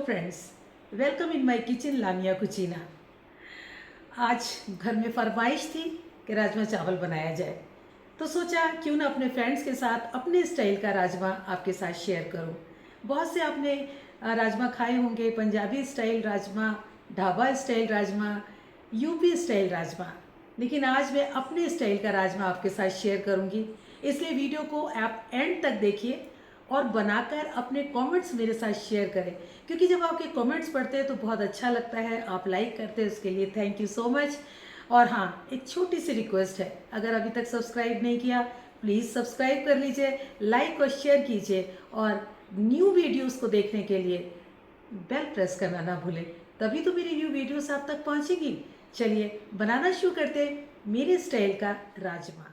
Friends, welcome in my kitchen La Mia Cucina. आज घर में फरमाइश थी कि राजमा चावल बनाया जाए, तो सोचा क्यों ना अपने फ्रेंड्स के साथ अपने स्टाइल का राजमा आपके साथ शेयर करूं। बहुत से आपने राजमा खाए होंगे, Punjabi style rajma, dhaba style rajma, UP style rajma, लेकिन आज मैं अपने स्टाइल का राजमा आपके साथ शेयर करूंगी। इसलिए वीडियो को आप एंड तक देखिए और बनाकर अपने कमेंट्स मेरे साथ शेयर करें, क्योंकि जब आपके कमेंट्स पढ़ते हैं तो बहुत अच्छा लगता है। आप लाइक करते हैं, उसके लिए थैंक यू सो मच। और हाँ, एक छोटी सी रिक्वेस्ट है, अगर अभी तक सब्सक्राइब नहीं किया प्लीज़ सब्सक्राइब कर लीजिए, लाइक और शेयर कीजिए, और न्यू वीडियोस को देखने के लिए बेल प्रेस करना ना भूलें, तभी तो मेरी न्यू वीडियोस आप तक पहुंचेगी। चलिए बनाना शुरू करते हैं मेरे स्टाइल का राजमा।